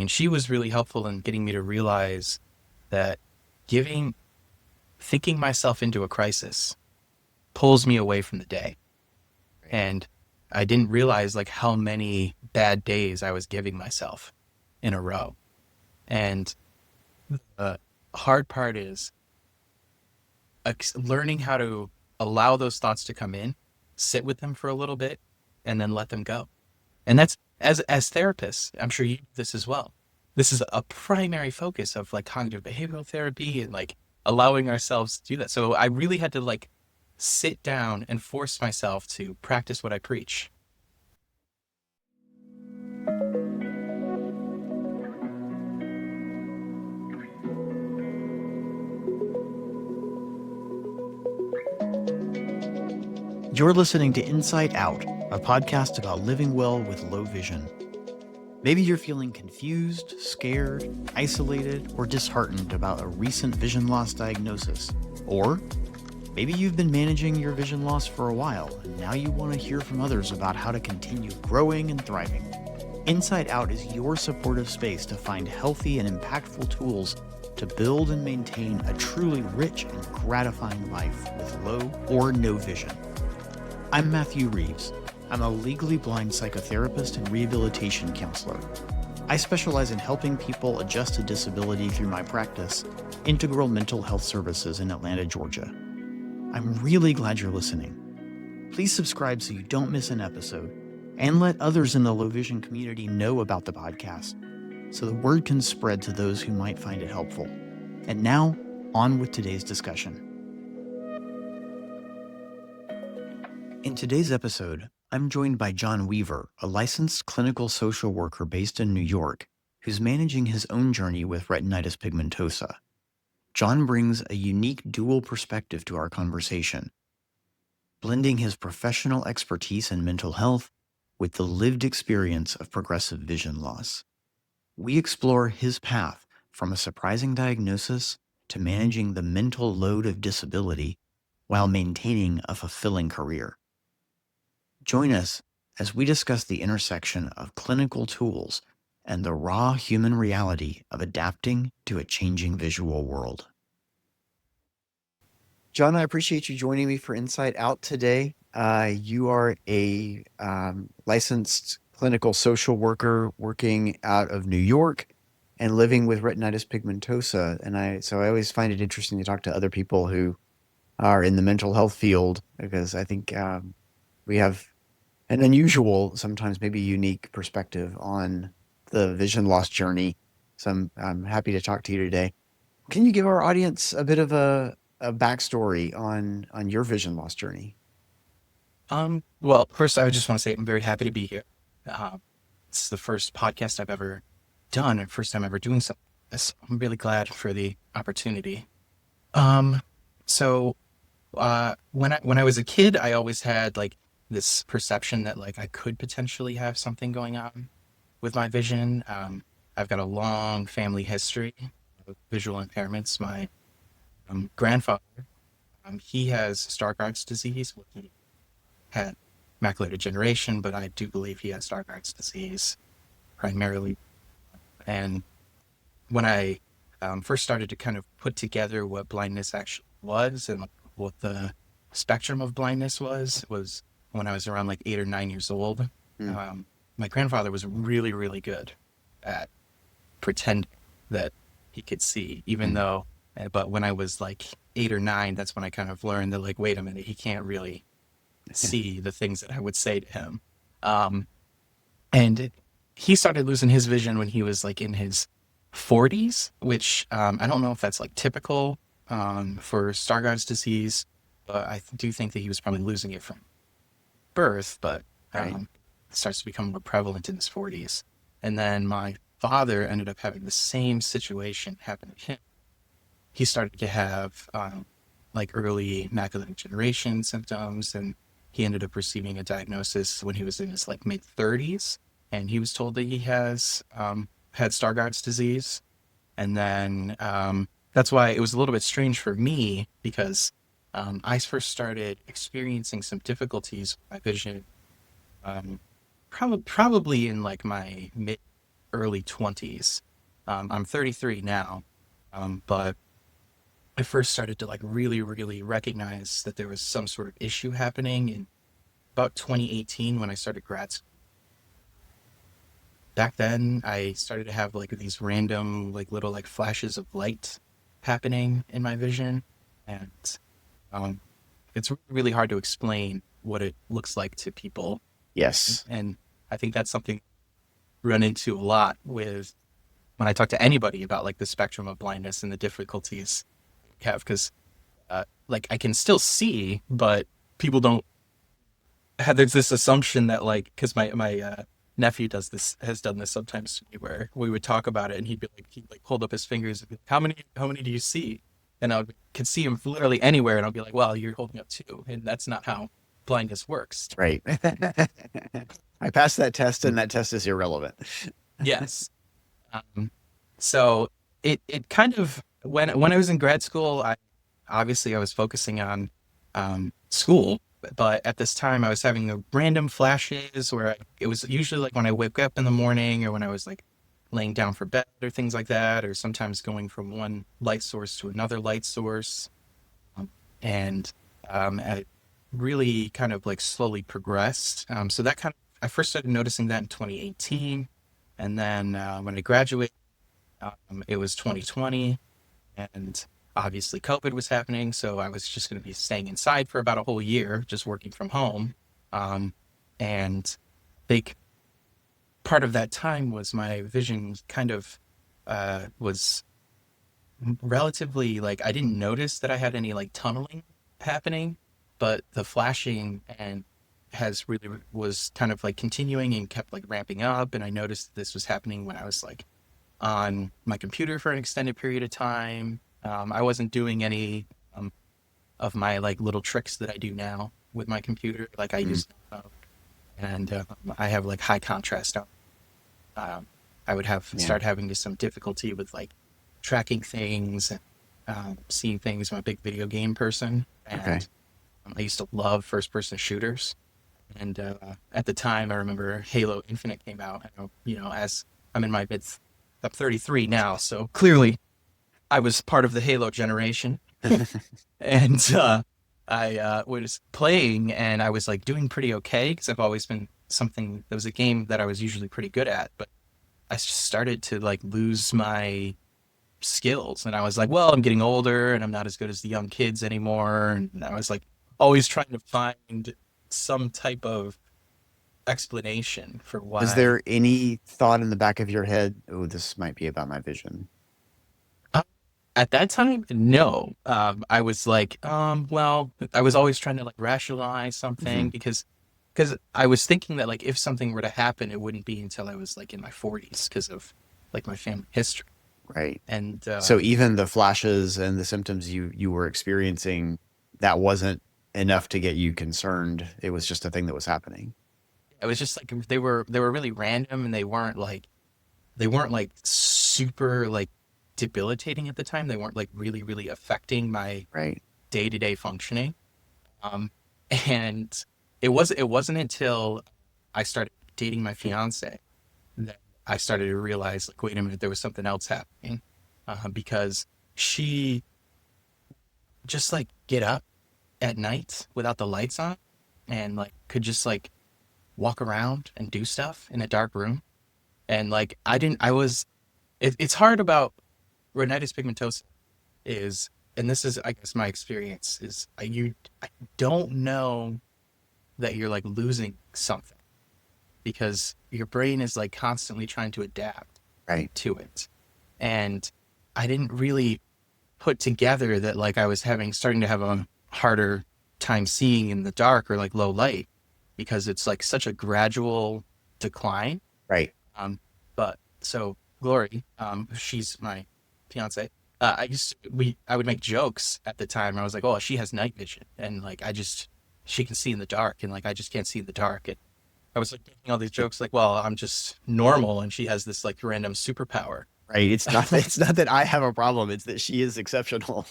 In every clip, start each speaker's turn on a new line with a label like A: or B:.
A: And she was really helpful in getting me to realize that giving, thinking myself into a crisis pulls me away from the day.
B: Right.
A: And I didn't realize like how many bad days I was giving myself in a row. And the hard part is learning how to allow those thoughts to come in, sit with them for a little bit, and then let them go. And that's as therapists, I'm sure you do this as well. This is a primary focus of like cognitive behavioral therapy and like allowing ourselves to do that. So I really had to like sit down and force myself to practice what I preach.
C: You're listening to Inside Out, a podcast about living well with low vision. Maybe you're feeling confused, scared, isolated, or disheartened about a recent vision loss diagnosis. Or maybe you've been managing your vision loss for a while, and now you want to hear from others about how to continue growing and thriving. Inside Out is your supportive space to find healthy and impactful tools to build and maintain a truly rich and gratifying life with low or no vision. I'm Matthew Reeves. I'm a legally blind psychotherapist and rehabilitation counselor. I specialize in helping people adjust to disability through my practice, Integral Mental Health Services in Atlanta, Georgia. I'm really glad you're listening. Please subscribe so you don't miss an episode, and let others in the low vision community know about the podcast so the word can spread to those who might find it helpful. And now, on with today's discussion. In today's episode, I'm joined by Jon Weaver, a licensed clinical social worker based in New York, who's managing his own journey with retinitis pigmentosa. Jon brings a unique dual perspective to our conversation, blending his professional expertise in mental health with the lived experience of progressive vision loss. We explore his path from a surprising diagnosis to managing the mental load of disability while maintaining a fulfilling career. Join us as we discuss the intersection of clinical tools and the raw human reality of adapting to a changing visual world. Jon, I appreciate you joining me for Insight Out today. You are a licensed clinical social worker working out of New York and living with retinitis pigmentosa. So I always find it interesting to talk to other people who are in the mental health field because I think we have an unusual, sometimes maybe unique perspective on the vision loss journey. So I'm happy to talk to you today. Can you give our audience a bit of a backstory on your vision loss journey?
A: Well, first, I just want to say I'm very happy to be here. It's the first podcast I've ever done and first time ever doing something like this. I'm really glad for the opportunity. Um, so when I was a kid, I always had like this perception that like I could potentially have something going on with my vision. I've got a long family history of visual impairments. My grandfather, he has Stargardt's disease. He had macular degeneration, but I do believe he has Stargardt's disease primarily. And when I first started to kind of put together what blindness actually was and like, what the spectrum of blindness was when I was around like 8 or 9 years old.
C: Mm.
A: My grandfather was really, really good at pretending that he could see, even though, but when I was like 8 or 9, that's when I kind of learned that like, wait a minute, he can't really see the things that I would say to him. Um, and he started losing his vision when he was like in his 40s, which I don't know if that's like typical for Stargardt's disease, but I do think that he was probably losing it from birth, but
C: Right.
A: it starts to become more prevalent in his 40s. And then my father ended up having the same situation happen to him. He started to have like early macular degeneration symptoms, and he ended up receiving a diagnosis when he was in his like mid 30s, and he was told that he has had Stargardt's disease. And then that's why it was a little bit strange for me because I first started experiencing some difficulties with my vision probably in like my mid early 20s. I'm 33 now, but I first started to like really, really recognize that there was some sort of issue happening in about 2018 when I started grad school. Back then, I started to have like these random, like little like flashes of light happening in my vision, and um, it's really hard to explain what it looks like to people.
C: Yes.
A: And I think that's something I run into a lot with when I talk to anybody about like the spectrum of blindness and the difficulties we have, because like I can still see, but people don't have. There's this assumption that like because my nephew has done this sometimes to me, where we would talk about it and he'd like hold up his fingers and be like, how many do you see? And could see him literally anywhere, and I'll be like, well, you're holding up two, and that's not how blindness works.
C: Right. I passed that test, and that test is irrelevant.
A: Yes. Um, so it kind of when I was in grad school, I was focusing on school, but at this time I was having the random flashes where it was usually like when I wake up in the morning or when I was like laying down for bed or things like that, or sometimes going from one light source to another light source. And I really kind of like slowly progressed. So that kind of, I first started noticing that in 2018. And then when I graduated, it was 2020. And obviously COVID was happening. So I was just going to be staying inside for about a whole year, just working from home. And big part of that time was my vision kind of was relatively like I didn't notice that I had any like tunneling happening, but the flashing and has really was kind of like continuing and kept like ramping up. And I noticed that this was happening when I was like on my computer for an extended period of time. I wasn't doing any of my like little tricks that I do now with my computer, like I used, and I have like high contrast on. I would have
C: Yeah.
A: start having some difficulty with like tracking things and seeing things. I'm a big video game person,
C: Okay.
A: and I used to love first person shooters. And at the time, I remember Halo Infinite came out. As I'm in my mid, I'm 33 now, so clearly I was part of the Halo generation. And I was playing, and I was like doing pretty okay because I've always been something. That was a game that I was usually pretty good at, but I just started to like lose my skills, and I was like, well, I'm getting older and I'm not as good as the young kids anymore. And I was like always trying to find some type of explanation for
C: Was
A: why.
C: there any thought in the back of your head, oh, this might be about my vision?
A: uh, at that time, no. I was like, well, I was always trying to like rationalize
C: Hmm.
A: something because I was thinking that like if something were to happen, it wouldn't be until I was like in my 40s because of like my family history.
C: Right.
A: And
C: So even the flashes and the symptoms you were experiencing, that wasn't enough to get you concerned. It was just a thing that was happening.
A: it was just like they were really random, and they weren't like super like debilitating at the time. They weren't like really, really affecting my
C: Right.
A: day-to-day functioning. Um, and it wasn't until I started dating my fiance that I started to realize like, wait a minute, there was something else happening. Because she just like get up at night without the lights on and like could just like walk around and do stuff in a dark room. And like I didn't I was it's hard about retinitis pigmentosa is, and this is I guess my experience is I don't know that you're like losing something because your brain is like constantly trying to adapt
C: Right.
A: to it. And I didn't really put together that like I was starting to have a harder time seeing in the dark or like low light because it's like such a gradual decline.
C: Right.
A: But so Glory, she's my fiance. I would make jokes at the time. I was like, oh, she has night vision, and like she can see in the dark, and like I just can't see in the dark. And I was like making all these jokes, like, well, I'm just normal, and she has this like random superpower.
C: Right. It's not that I have a problem. It's that she is exceptional.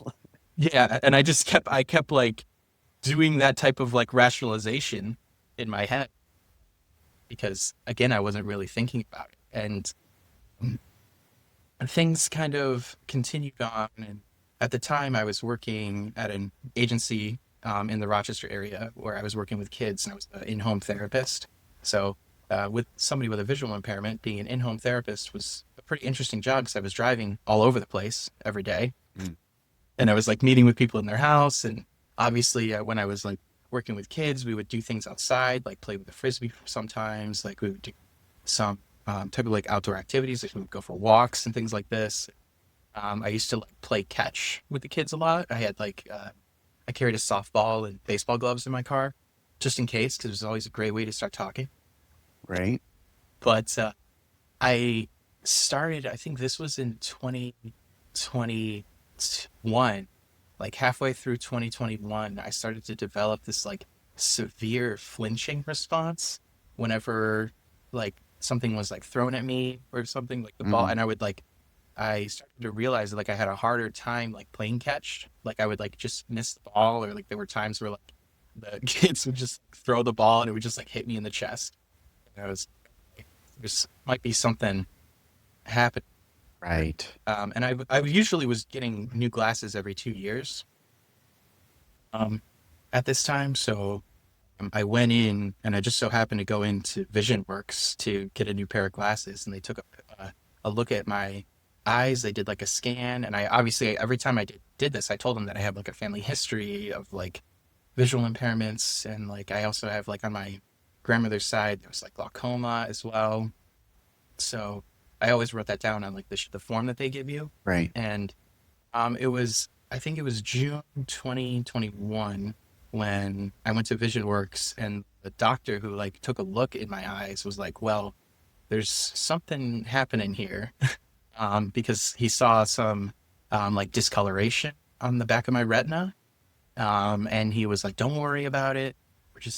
A: Yeah, and I kept like doing that type of like rationalization in my head because again, I wasn't really thinking about it. And things kind of continued on. And at the time, I was working at an agency in the Rochester area where I was working with kids, and I was an in-home therapist. So, with somebody with a visual impairment, being an in-home therapist was a pretty interesting job because I was driving all over the place every day,
C: Mm.
A: and I was like meeting with people in their house. And obviously, when I was like working with kids, we would do things outside, like play with the frisbee sometimes. Like we would do some type of like outdoor activities, like we would go for walks and things like this. I used to like play catch with the kids a lot. I had like I carried a softball and baseball gloves in my car, just in case, because it was always a great way to start talking.
C: Right.
A: But I started, I think this was in 2021, like halfway through 2021, I started to develop this like severe flinching response whenever like something was like thrown at me or something like the ball.
C: Mm.
A: And I started to realize that like I had a harder time like playing catch. Like I would like just miss the ball, or like there were times where like the kids would just throw the ball and it would just like hit me in the chest. And I was, there's might be something happening.
C: Right.
A: And I usually was getting new glasses every 2 years um, at this time. So I went in and I just so happened to go into Vision Works to get a new pair of glasses. And they took a look at my eyes. They did like a scan. And I obviously, every time I did this, I told them that I have like a family history of like visual impairments. And like I also have like on my grandmother's side, there was like glaucoma as well. So I always wrote that down on like the form that they give you.
C: Right.
A: And it was, I think it was June 2021 when I went to Vision Works, and the doctor who like took a look in my eyes was like, well, there's something happening here. Because he saw some like discoloration on the back of my retina. And he was like, don't worry about it.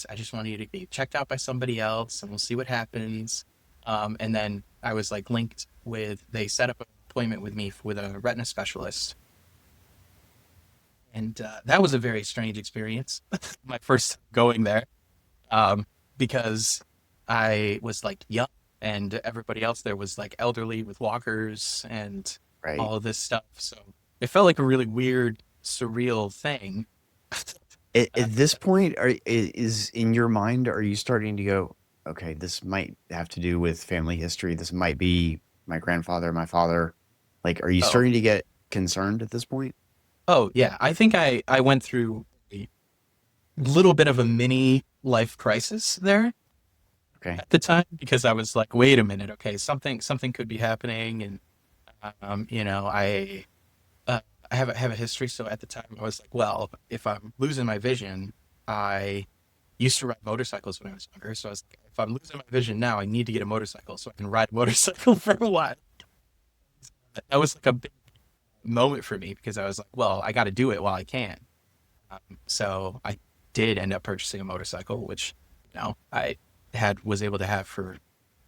A: I just want you to be checked out by somebody else and we'll see what happens. And then I was like linked with, they set up an appointment with me with a retina specialist. And that was a very strange experience. My first time going there, because I was like young and everybody else there was like elderly with walkers and
C: Right.
A: all of this stuff. So it felt like a really weird, surreal thing. Uh,
C: At this point, is in your mind, are you starting to go, okay, this might have to do with family history. This might be my grandfather, my father. Like, are you
A: oh,
C: starting to get concerned at this point?
A: oh yeah. I think I went through a little bit of a mini life crisis there
C: Okay.
A: at the time because I was like, wait a minute, okay, something could be happening, and you know, I have a history. So at the time, I was like, well, if I'm losing my vision, I used to ride motorcycles when I was younger. So I was like, if I'm losing my vision now, I need to get a motorcycle so I can ride a motorcycle for a while. That was like a big moment for me because I was like, well, I got to do it while I can. So I did end up purchasing a motorcycle, which I was able to have for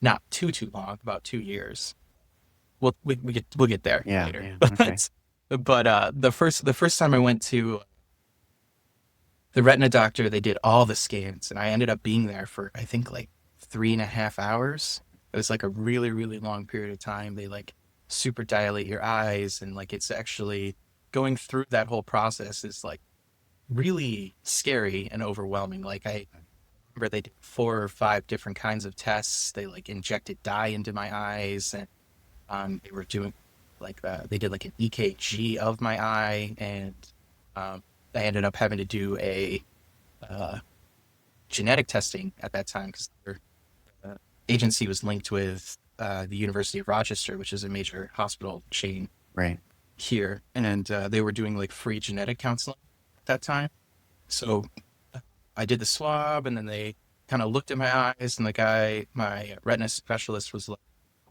A: not too long, about 2 years. We'll get there
C: Yeah.
A: later.
C: Yeah. Okay.
A: But the first time I went to the retina doctor, they did all the scans, and I ended up being there for I think like 3.5 hours. It was like a really really long period of time. They like super dilate your eyes, and like it's actually going through that whole process is like really scary and overwhelming. Like I remember they did 4 or 5 different kinds of tests. They like injected dye into my eyes, and they were doing like they did like an EKG of my eye, and I ended up having to do a uh, genetic testing at that time because their agency was linked with the University of Rochester, which is a major hospital chain
C: Right.
A: here, and they were doing like free genetic counseling at that time. So I did the swab, and then they kind of looked at my eyes, and the guy, my retina specialist, was like,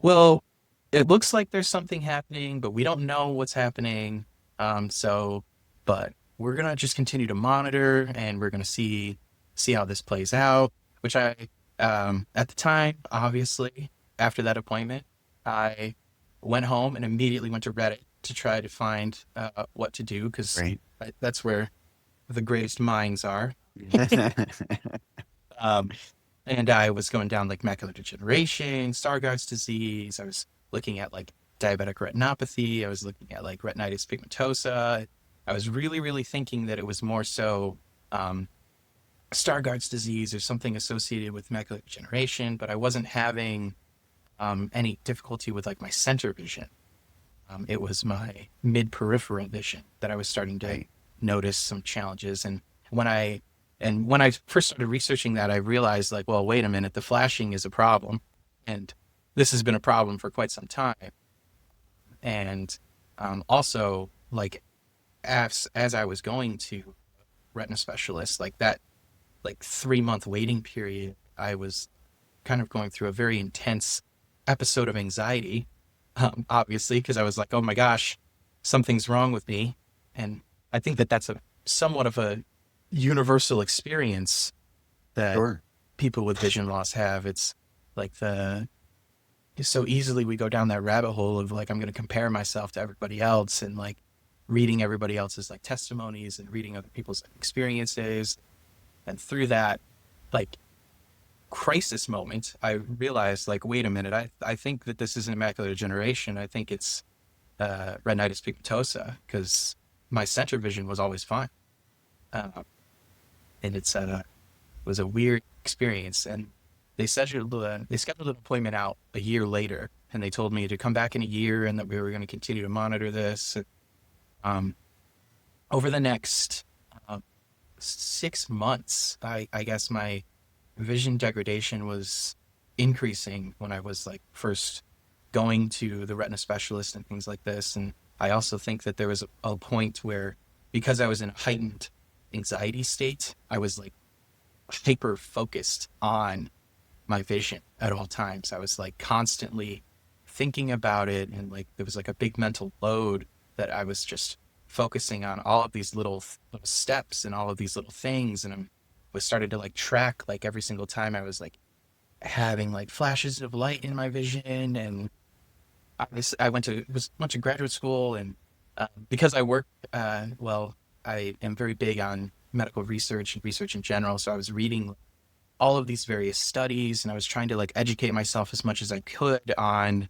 A: "Well, it looks like there's something happening, but we don't know what's happening. So, but we're gonna just continue to monitor, and we're gonna see how this plays out." Which at the time, obviously, after that appointment, I went home and immediately went to Reddit to try to find what to do because
C: Right.
A: that's where the greatest minds are. Um, and I was going down like macular degeneration, Stargardt's disease. I was looking at like diabetic retinopathy. I was looking at like retinitis pigmentosa. I was really, really thinking that it was more so Stargardt's disease or something associated with macular degeneration, but I wasn't having any difficulty with like my center vision. It was my mid-peripheral vision that I was starting to
C: Right.
A: notice some challenges. And when I first started researching that, I realized like, well, wait a minute, the flashing is a problem, and this has been a problem for quite some time. And also, like as I was going to retina specialists, like that, like 3 month waiting period, I was kind of going through a very intense episode of anxiety, obviously, because I was like, oh my gosh, something's wrong with me. And I think that that's a somewhat of a universal experience that
C: Sure.
A: people with vision loss have. It's like so easily we go down that rabbit hole of like, I'm going to compare myself to everybody else and like reading everybody else's like testimonies and reading other people's experiences. And through that, like crisis moment, I realized like, wait a minute, I think that this isn't macular degeneration. I think it's retinitis pigmentosa because my center vision was always fine. Uh, and it was a weird experience. And they scheduled an appointment out a year later, and they told me to come back in a year and that we were going to continue to monitor this. Um, Over the next 6 months, I guess my vision degradation was increasing when I was like first going to the retina specialist and things like this. And I also think that there was a point where, because I was in a heightened anxiety state, I was like hyper focused on my vision at all times. I was like constantly thinking about it, and like there was like a big mental load that I was just focusing on all of these little steps and all of these little things. And I was started to like track like every single time I was like having like flashes of light in my vision. And I went to graduate school, and because I work well, I am very big on medical research and research in general. So I was reading all of these various studies, and I was trying to like educate myself as much as I could on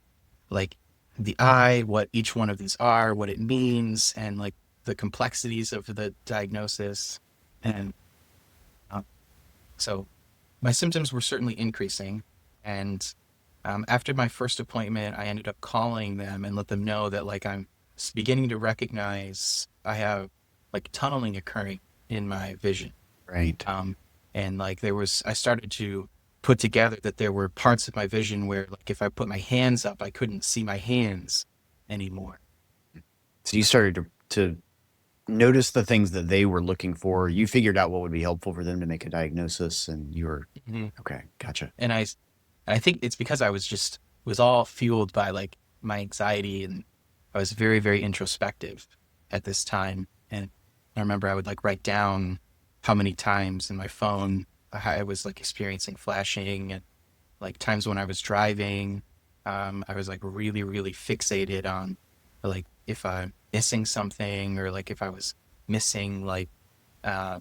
A: like the eye, what each one of these are, what it means, and like the complexities of the diagnosis. And so my symptoms were certainly increasing. And after my first appointment, I ended up calling them and let them know that like I'm beginning to recognize I have like tunneling occurring in my vision.
C: Right.
A: And like I started to put together that there were parts of my vision where like if I put my hands up, I couldn't see my hands anymore.
C: So you started to notice the things that they were looking for. You figured out what would be helpful for them to make a diagnosis, and you were
A: Mhm.
C: okay. Gotcha.
A: And I think it's because I was all fueled by like my anxiety, and I was very, very introspective at this time. And I remember I would like write down how many times in my phone I was like experiencing flashing, and like times when I was driving, I was like really, really fixated on like if I'm missing something, or like if I was missing like uh,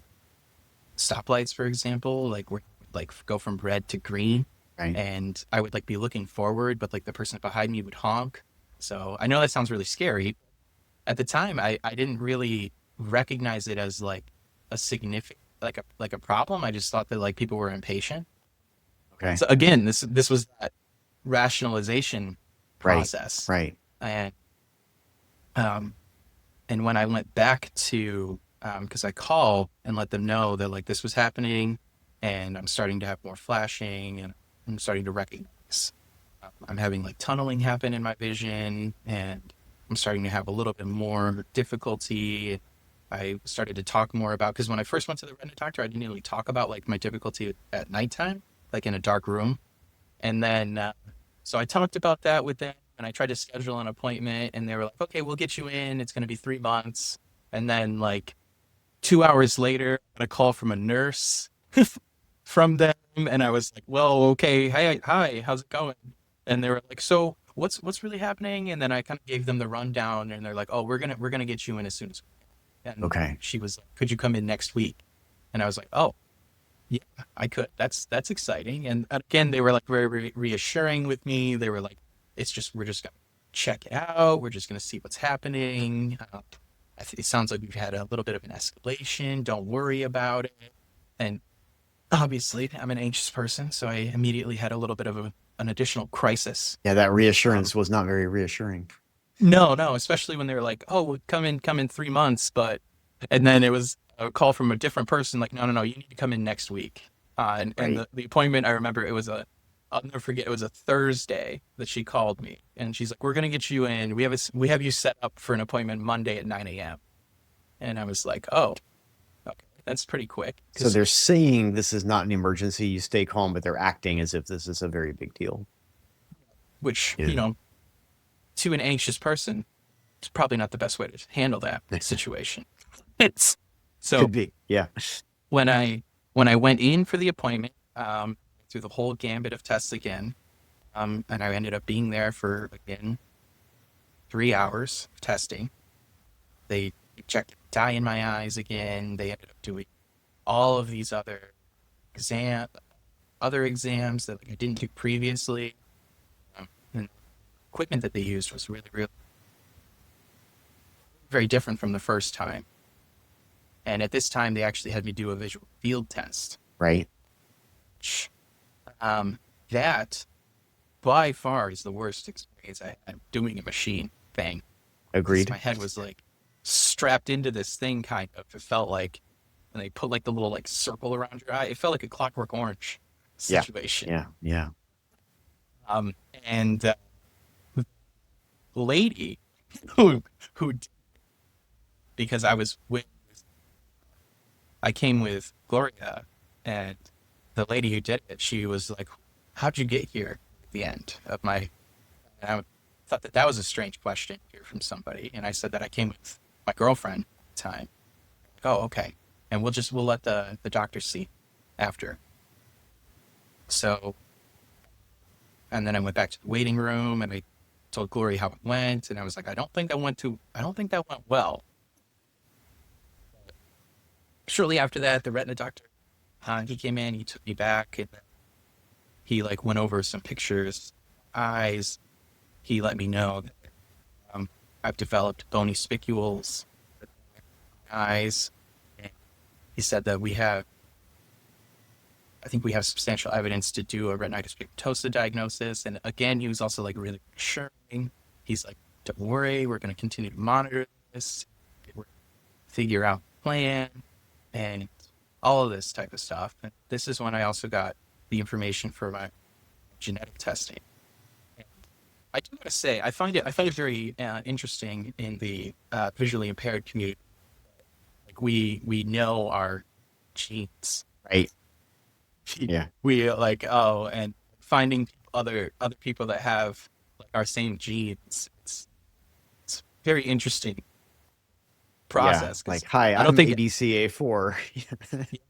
A: stoplights, for example, like where like go from red to green,
C: Right.
A: and I would like be looking forward, but like the person behind me would honk. So I know that sounds really scary. At the time, I didn't really recognize it as like a significant like a problem. I just thought that like people were impatient.
C: Okay.
A: So again, this was that rationalization
C: Right.
A: process.
C: Right.
A: And um and when I went back to because I called and let them know that like this was happening, and I'm starting to have more flashing, and I'm starting to recognize I'm having like tunneling happen in my vision, and I'm starting to have a little bit more difficulty. I started to talk more about, because when I first went to the retina doctor, I didn't really talk about like my difficulty at nighttime, like in a dark room. And then, so I talked about that with them, and I tried to schedule an appointment, and they were like, okay, we'll get you in. It's going to be 3 months. And then, like, 2 hours later, I got a call from a nurse from them. And I was like, well, okay. Hi, how's it going? And they were like, so what's really happening? And then I kind of gave them the rundown, and they're like, oh, we're going to get you in as soon as we can. And
C: Okay.
A: she was like, could you come in next week? And I was like, oh, yeah, I could. That's exciting. And again, they were like very reassuring with me. They were like, it's just we're just gonna check it out. We're just going to see what's happening. I think it sounds like we've had a little bit of an escalation. Don't worry about it. And obviously, I'm an anxious person, so I immediately had a little bit of an additional crisis.
C: Yeah, that reassurance was not very reassuring.
A: No, especially when they were like, "Oh, we'll come in 3 months," and then it was a call from a different person, like, "No, you need to come in next week." And
C: Right.
A: the appointment, I remember I'll never forget, it was a Thursday that she called me, and she's like, "We're gonna get you in. We have you set up for an appointment Monday at 9 a.m." And I was like, "Oh, okay, that's pretty quick."
C: So they're saying this is not an emergency, you stay calm, but they're acting as if this is a very big deal.
A: Which,
C: Yeah.
A: to an anxious person, it's probably not the best way to handle that situation. It's so
C: Could be. Yeah.
A: when I went in for the appointment, through the whole gambit of tests again, and I ended up being there for again 3 hours of testing. They checked dye in my eyes again. They ended up doing all of these other exams that, like, I didn't do previously. And the equipment that they used was really, really very different from the first time. And at this time, they actually had me do a visual field test.
C: Right.
A: That by far is the worst experience I had doing a machine thing.
C: Agreed.
A: My head was like strapped into this thing, kind of. It felt like when they put like the little like circle around your eye. It felt like a Clockwork Orange situation.
C: Yeah.
A: And the lady who because I came with Gloria, and the lady who did it, she was like, "How'd you get here?" At the end of my, and I thought that was a strange question to hear from somebody, and I said that I came with my girlfriend at the time. Oh, okay, and we'll let the doctor see after. So, and then I went back to the waiting room, and I told Gloria how it went, and I was like, I don't think that went well. Shortly after that, the retina doctor, he came in, he took me back, and he like went over some pictures, eyes. He let me know that I've developed bony spicules, in my eyes. And he said that I think we have substantial evidence to do a retinitis pigmentosa diagnosis. And again, he was also like really reassuring. He's like, "Don't worry, we're going to continue to monitor this, we're figure out the plan," and all of this type of stuff. And this is when I also got the information for my genetic testing. And I do want to say, I find it very interesting in the visually impaired community. Like we know our genes,
C: Right. Yeah.
A: we like, oh, and finding other people that have like our same genes. It's very interesting process,
C: Like,
A: because
C: hi,
A: I don't
C: I'm
A: think
C: ABCA4.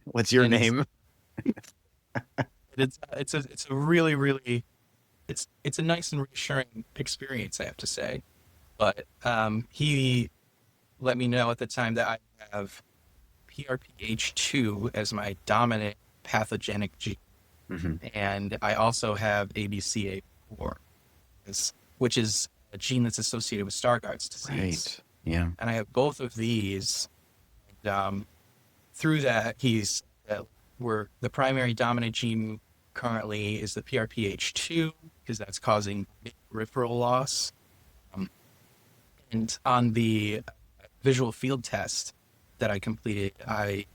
C: What's your
A: and
C: name?
A: it's a really, really, it's a nice and reassuring experience, I have to say. But he let me know at the time that I have PRPH2 as my dominant pathogenic gene,
C: Hmm.
A: and I also have ABCA4, which is a gene that's associated with Stargardt's disease.
C: Right. Yeah.
A: And I have both of these. And, through that, we're the primary dominant gene currently is the PRPH2, because that's causing peripheral loss. And on the visual field test that I completed, I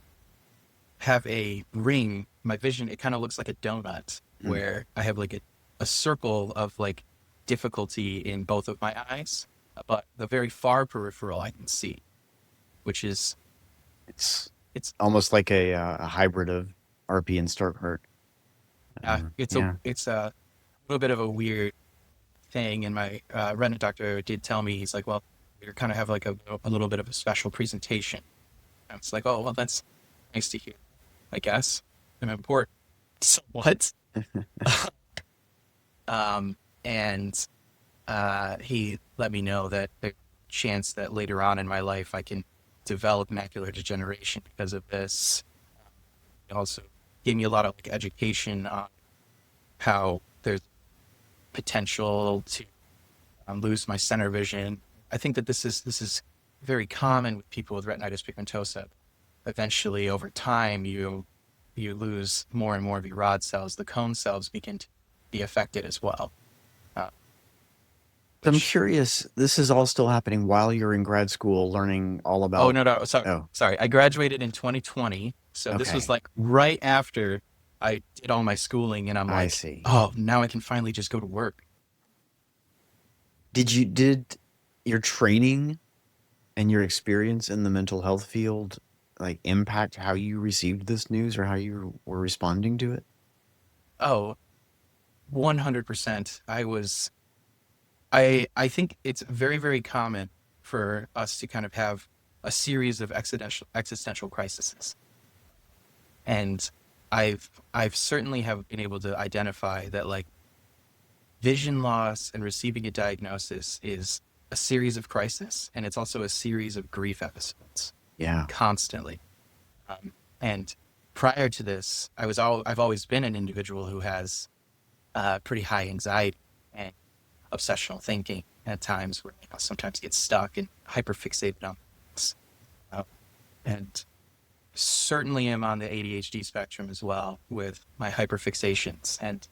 A: have a ring. My vision, it kind of looks like a donut, where I have like a circle of like difficulty in both of my eyes, but the very far peripheral I can see, which is
C: It's
A: it's
C: almost like a hybrid of RP and Starkheart. Yeah.
A: it's a little bit of a weird thing. And my retina doctor did tell me, he's like, "Well, you kind of have like a little bit of a special presentation." I was like, "Oh, well, that's nice to hear, I guess. I'm important." So what? And he let me know that there's a chance that later on in my life I can develop macular degeneration because of this. He also gave me a lot of like education on how there's potential to lose my center vision. I think that this is very common with people with retinitis pigmentosa. Eventually, over time, you lose more and more of your rod cells. The cone cells begin to be affected as well. Uh,
C: So I'm
A: which
C: curious, this is all still happening while you're in grad school learning all
A: Oh
C: about.
A: no, no, sorry,
C: Oh,
A: sorry. I graduated in 2020, so this was
C: okay.
A: like right after I did all my schooling, and I'm
C: I
A: like,
C: see.
A: oh, now I can finally just go to work.
C: Did your training and your experience in the mental health field like impact how you received this news or how you were responding to it?
A: Oh, 100%. I think it's very, very common for us to kind of have a series of existential crises. And I've certainly have been able to identify that like vision loss and receiving a diagnosis is a series of crises, and it's also a series of grief episodes
C: Yeah.
A: constantly. And prior to this, I've always been an individual who has pretty high anxiety and obsessional thinking at times where I sometimes get stuck and hyperfixated on things. Uh, and certainly am on the ADHD spectrum as well with my hyperfixations. And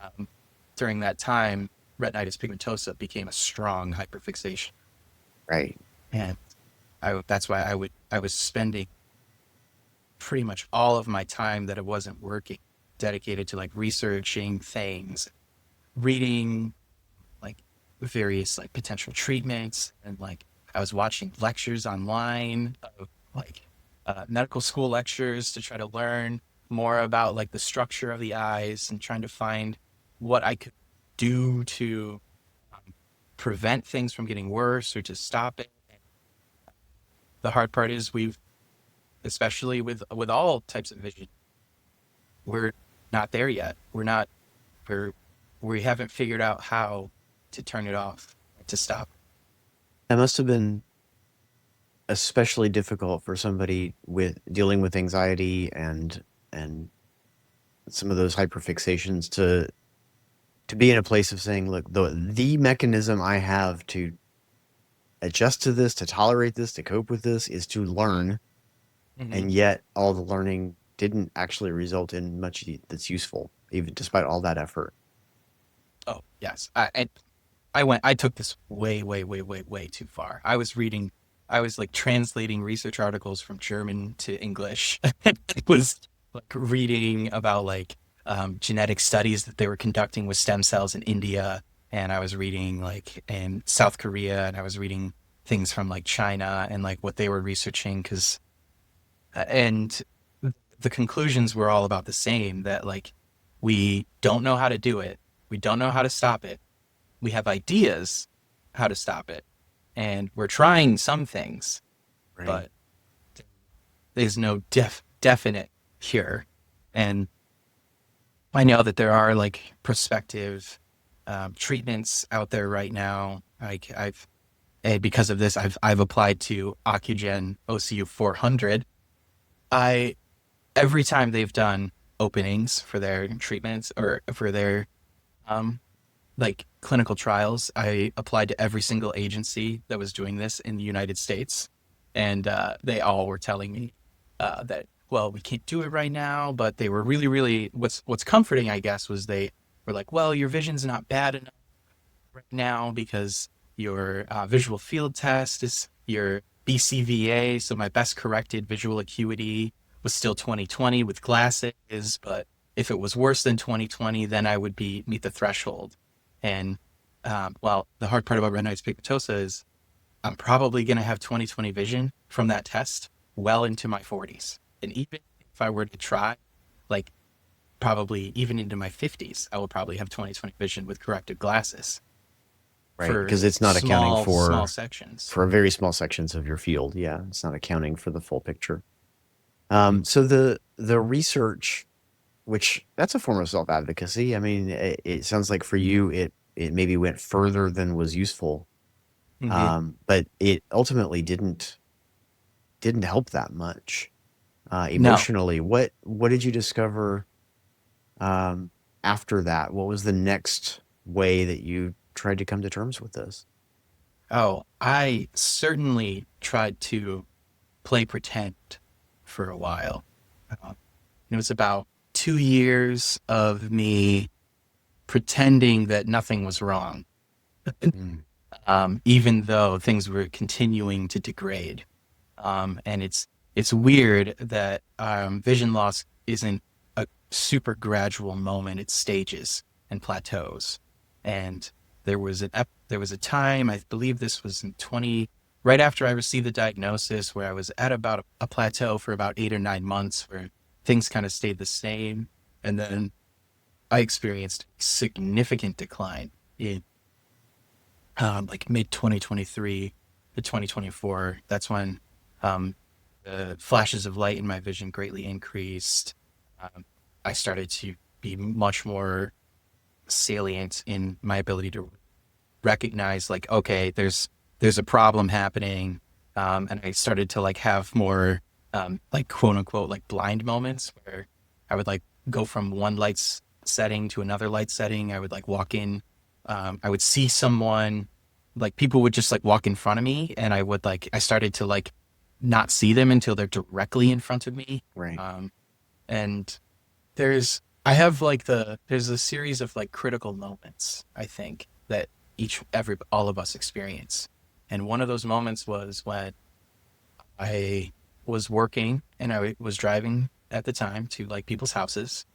A: um, during that time, retinitis pigmentosa became a strong hyperfixation.
C: Right.
A: And that's why I was spending pretty much all of my time that it wasn't working dedicated to like researching things, reading like various like potential treatments, and like I was watching lectures online of like medical school lectures to try to learn more about like the structure of the eyes and trying to find what I could do to prevent things from getting worse or to stop it. The hard part is we've, especially with all types of vision, we're not there yet. We're we haven't figured out how to turn it off, to stop.
C: That must have been especially difficult for somebody with dealing with anxiety and some of those hyperfixations to be in a place of saying, look, the mechanism I have to adjust to this, to tolerate this, to cope with this is to learn,
A: Hmm.
C: and yet all the learning didn't actually result in much that's useful, even despite all that effort.
A: Oh yes, and I took this way, way, way, way, way too far. I was like translating research articles from German to English. It was like reading about like genetic studies that they were conducting with stem cells in India, and I was reading like in South Korea, and I was reading things from like China and like what they were researching, because and the conclusions were all about the same, that like we don't know how to do it, we don't know how to stop it, we have ideas how to stop it, and we're trying some things,
C: Right.
A: but there's no definite cure. And I know that there are like prospective treatments out there right now. Like because of this, I've applied to Ocugen OCU 400. I Every time they've done openings for their treatments or for their um, like clinical trials, I applied to every single agency that was doing this in the United States, and they all were telling me that well, we can't do it right now. But they were really, really what's comforting, I guess, was they were like, well, your vision's not bad enough right now because your visual field test is your BCVA, so my best corrected visual acuity was still 20/20 with glasses, but if it was worse than 20/20, then I would be meet the threshold. And well, the hard part about retinitis pigmentosa is I'm probably going to have 20/20 vision from that test well into my 40s. And even if I were to try, like probably even into my 50s, I will probably have 20/20 vision with corrected glasses
C: Right.
A: for
C: Because it's not accounting
A: small sections.
C: for very small sections of your field. Yeah. It's not accounting for the full picture.
A: Mhm.
C: So the research, which that's a form of self advocacy. I mean, it sounds like for you, it maybe went further than was useful,
A: Mhm.
C: but it ultimately didn't help that much
A: No.
C: emotionally. What did you discover um, after that? What was the next way that you tried to come to terms with this?
A: Oh, I certainly tried to play pretend for a while. It was about 2 years of me pretending that nothing was wrong,
C: Mm,
A: even though things were continuing to degrade. And it's weird that vision loss isn't a super gradual moment; it's stages and plateaus. And there was a time, I believe this was in 20, right after I received the diagnosis, where I was at about a plateau for about 8 or 9 months, where things kind of stayed the same, and then I experienced significant decline in like mid 2023 to 2024. That's when um, the flashes of light in my vision greatly increased. Um, I started to be much more salient in my ability to recognize, like, okay, there's a problem happening, and I started to like have more like quote unquote like blind moments where I would like go from one setting to another light setting. I would like walk in, I would see someone, like people would just like walk in front of me, and I started to like not see them until they're directly in front of me.
C: right.
A: And I have like there's a series of like critical moments, I think, that all of us experience. And one of those moments was when I was working and I was driving at the time to like people's houses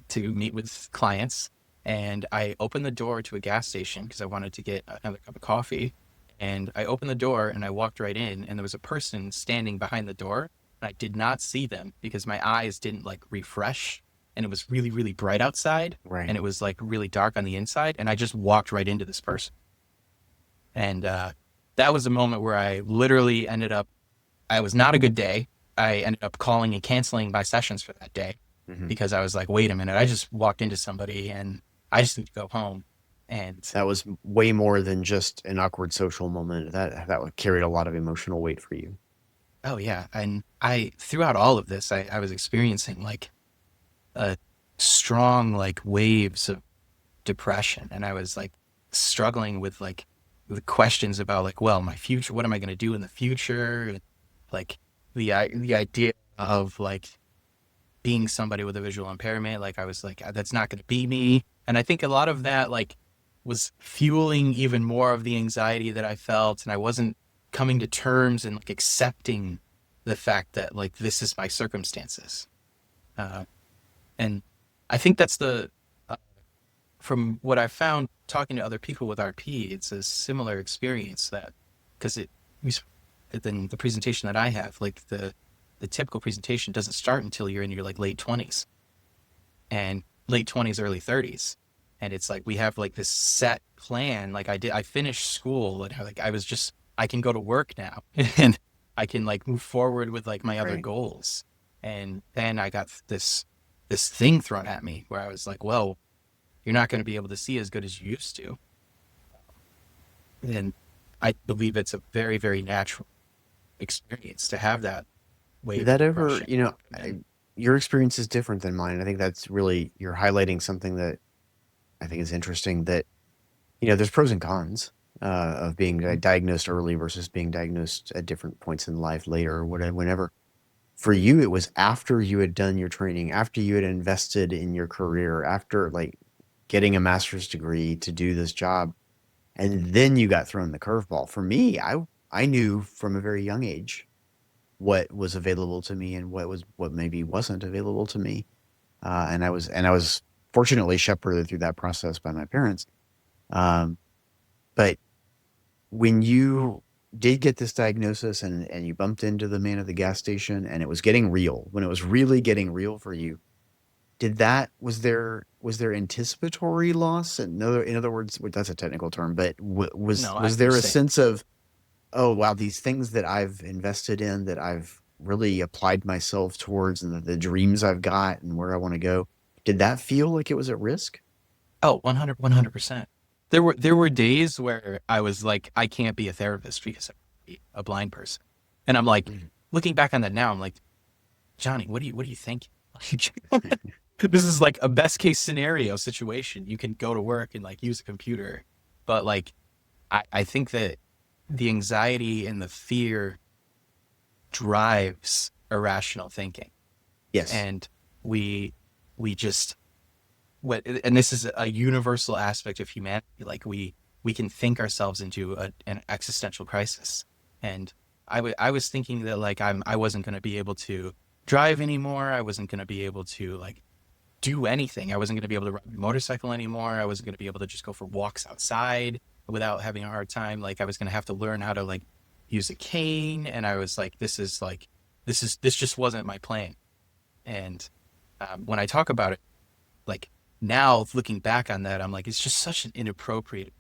A: to meet with clients. And I opened the door to a gas station because I wanted to get another cup of coffee. And I opened the door and I walked right in, and there was a person standing behind the door. And I did not see them because my eyes didn't like refresh, and it was really, really bright outside,
C: Right.
A: and it was like really dark on the inside. And I just walked right into this person. And that was a moment where I was not a good day. I ended up calling and canceling my sessions for that day
C: Hmm.
A: because I was like, wait a minute, I just walked into somebody and I just need to go home. And
C: That was way more than just an awkward social moment. That carried a lot of emotional weight for you.
A: oh yeah, and throughout all of this, I was experiencing like a strong like waves of depression, and I was like struggling with like the questions about like, well, my future, what am I going to do in the future? And, like the idea of like being somebody with a visual impairment, like I was like, that's not going to be me. And I think a lot of that like was fueling even more of the anxiety that I felt, and I wasn't coming to terms and like accepting the fact that like this is my circumstances. Uh, and I think that's from what I found talking to other people with RP, it's a similar experience that, because then the presentation that I have, like the typical presentation doesn't start until you're in your like late 20s and late 20s, early 30s. And it's like we have like this set plan. Like I finished school and I can go to work now and I can like move forward with like my other
C: Right.
A: goals. And then I got this thing thrown at me where I was like, well, you're not going to be able to see as good as you used to. And I believe it's a very, very natural experience to have that
C: Did
A: wave of
C: that ever,
A: depression come in.
C: your experience is different than mine. I think that's really, you're highlighting something that I think is interesting, that, there's pros and cons of being diagnosed early versus being diagnosed at different points in life later or whatever, whenever. For you, it was after you had done your training, after you had invested in your career, after like getting a master's degree to do this job, and then you got thrown the curveball. For me, I knew from a very young age what was available to me and what maybe wasn't available to me, and I was fortunately shepherded through that process by my parents. Um, but when you did get this diagnosis and you bumped into the man at the gas station and it was getting real, when it was really getting real for you, was there anticipatory loss? In other words, well, that's a technical term, but was
A: No, I
C: was there a
A: understand.
C: sense of, oh wow, these things that I've invested in, that I've really applied myself towards, and the dreams I've got and where I want to go, did that feel like it was at risk?
A: Oh, 100%. There were days where I was like, I can't be a therapist because I'm a blind person. And I'm like,
C: Mhm.
A: looking back on that now, I'm like, Johnny, what do you think? Like, this is like a best case scenario situation. You can go to work and like use a computer, But like, I think that the anxiety and the fear drives irrational thinking.
C: Yes.
A: And we, we just, and this is a universal aspect of humanity. Like we can think ourselves into an existential crisis. And I was thinking that like I wasn't going to be able to drive anymore. I wasn't going to be able to like do anything. I wasn't going to be able to ride my motorcycle anymore. I wasn't going to be able to just go for walks outside without having a hard time. Like I was going to have to learn how to like use a cane. And I was like, this just wasn't my plan. And when I talk about it, like now looking back on that, I'm like, it's just such an inappropriate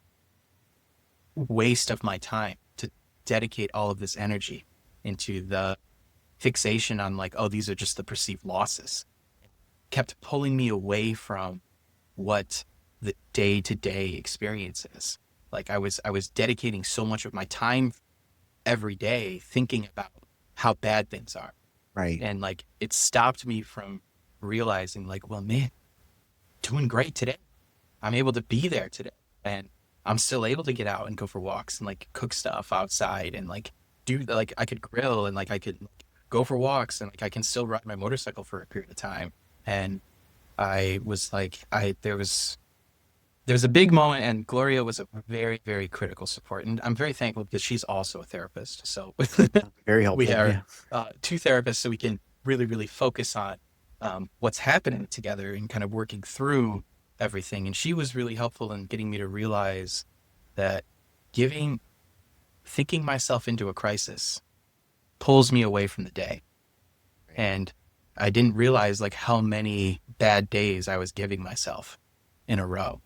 A: waste of my time to dedicate all of this energy into the fixation on like, oh, these are just the perceived losses. Kept pulling me away from what the day to day experience is. Like I was dedicating so much of my time every day thinking about how bad things are.
C: Right.
A: And like it stopped me from realizing like, well, man, doing great today. I'm able to be there today. And I'm still able to get out and go for walks and like cook stuff outside and like do like I could grill and like I could go for walks and like I can still ride my motorcycle for a period of time. And I was like, there's a big moment, and Gloria was a very, very critical support. And I'm very thankful because she's also a therapist. So
C: Very
A: we
C: helpful.
A: are
C: Yeah.
A: two therapists, so we can really, really focus on what's happening together and kind of working through everything. And she was really helpful in getting me to realize that thinking myself into a crisis pulls me away from the day. And I didn't realize like how many bad days I was giving myself in a row.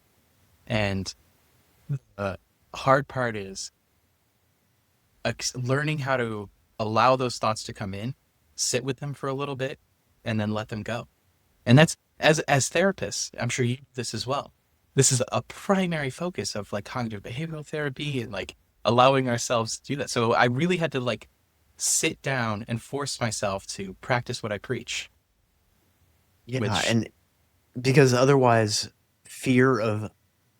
A: And the hard part is learning how to allow those thoughts to come in, sit with them for a little bit, and then let them go. And that's as therapists, I'm sure you do this as well. This is a primary focus of like cognitive behavioral therapy and like allowing ourselves to do that. So I really had to like sit down and force myself to practice what I preach,
C: Yeah.
A: which
C: And because otherwise, fear of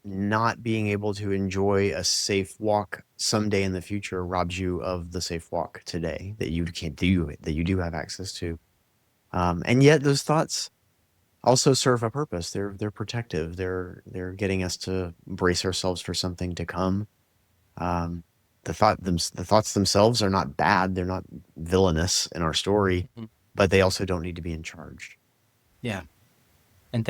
C: not being able to enjoy a safe walk someday in the future robs you of the safe walk today that you can't do, that you do have access to. And yet those thoughts also serve a purpose. They're protective. They're getting us to brace ourselves for something to come. Um, the thoughts themselves are not bad. They're not villainous in our story,
A: Mhm.
C: but they also don't need to be in charge.
A: Yeah. And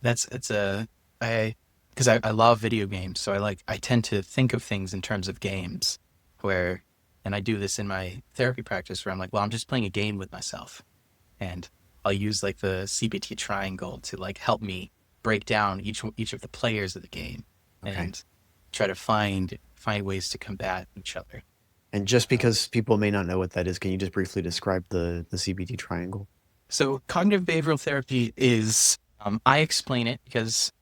A: that's it's a I because I love video games, so I tend to think of things in terms of games where and I do this in my therapy practice where I'm like, well, I'm just playing a game with myself. And I'll use like the CBT triangle to like help me break down each of the players of the game
C: Okay.
A: and try to find ways to combat each other.
C: And just because people may not know what that is, can you just briefly describe the CBT triangle?
A: So cognitive behavioral therapy is I explain it because